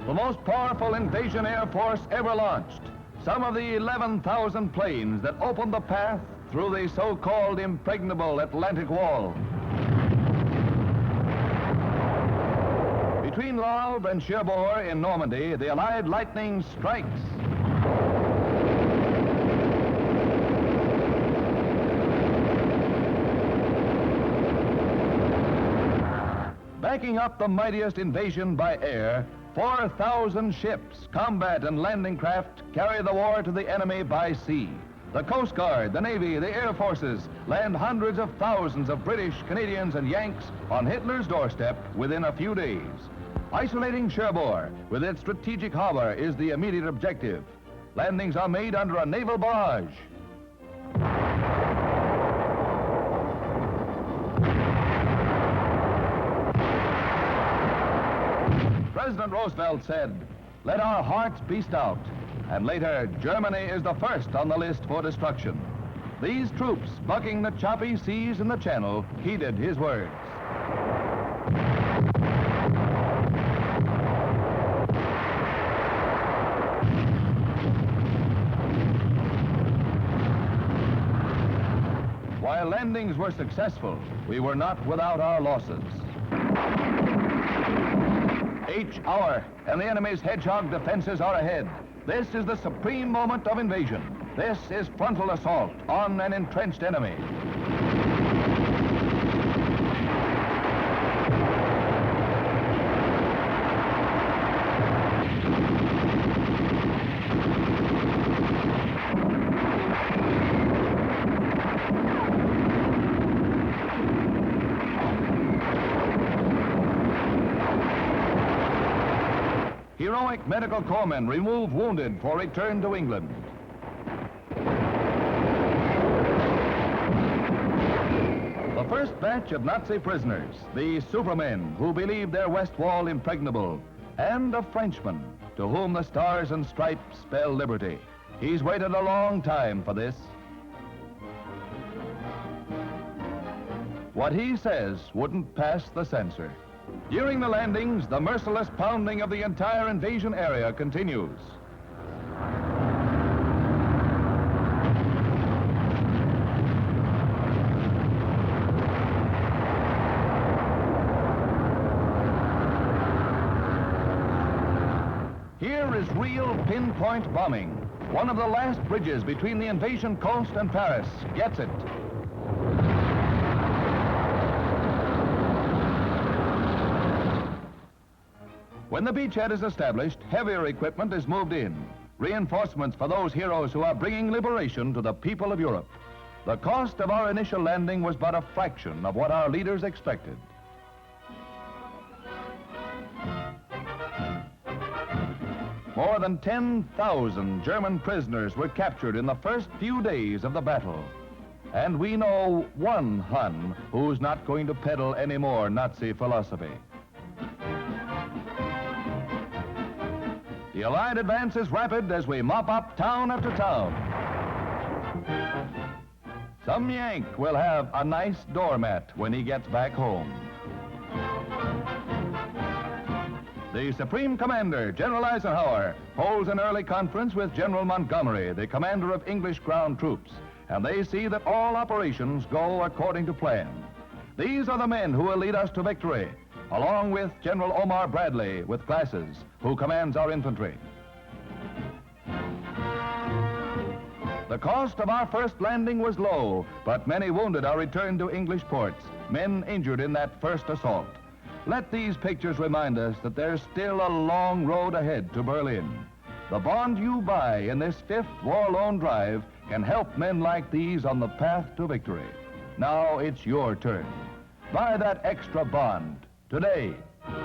the most powerful invasion air force ever launched. Some of the 11,000 planes that opened the path through the so-called impregnable Atlantic Wall. Between Le Havre and Cherbourg in Normandy, the Allied lightning strikes. Backing up the mightiest invasion by air, 4,000 ships, combat and landing craft carry the war to the enemy by sea. The Coast Guard, the Navy, the Air Forces land hundreds of thousands of British, Canadians, and Yanks on Hitler's doorstep within a few days. Isolating Cherbourg with its strategic harbor is the immediate objective. Landings are made under a naval barrage. President Roosevelt said, "Let our hearts be stout." And later, Germany is the first on the list for destruction. These troops, bucking the choppy seas in the Channel, heeded his words. While landings were successful, we were not without our losses. Each hour, and the enemy's hedgehog defenses are ahead. This is the supreme moment of invasion. This is frontal assault on an entrenched enemy. Heroic medical corpsmen remove wounded for return to England. The first batch of Nazi prisoners, the supermen who believed their West Wall impregnable, and a Frenchman to whom the stars and stripes spell liberty. He's waited a long time for this. What he says wouldn't pass the censor. During the landings, the merciless pounding of the entire invasion area continues. Here is real pinpoint bombing. One of the last bridges between the invasion coast and Paris gets it. When the beachhead is established, heavier equipment is moved in. Reinforcements for those heroes who are bringing liberation to the people of Europe. The cost of our initial landing was but a fraction of what our leaders expected. More than 10,000 German prisoners were captured in the first few days of the battle. And we know one Hun who's not going to peddle any more Nazi philosophy. The Allied advance is rapid as we mop up town after town. Some Yank will have a nice doormat when he gets back home. The Supreme Commander, General Eisenhower, holds an early conference with General Montgomery, the commander of English ground troops, and they see that all operations go according to plan. These are the men who will lead us to victory, along with General Omar Bradley with glasses, who commands our infantry. The cost of our first landing was low, but many wounded are returned to English ports, men injured in that first assault. Let these pictures remind us that there's still a long road ahead to Berlin. The bond you buy in this fifth war loan drive can help men like these on the path to victory. Now it's your turn. Buy that extra bond today.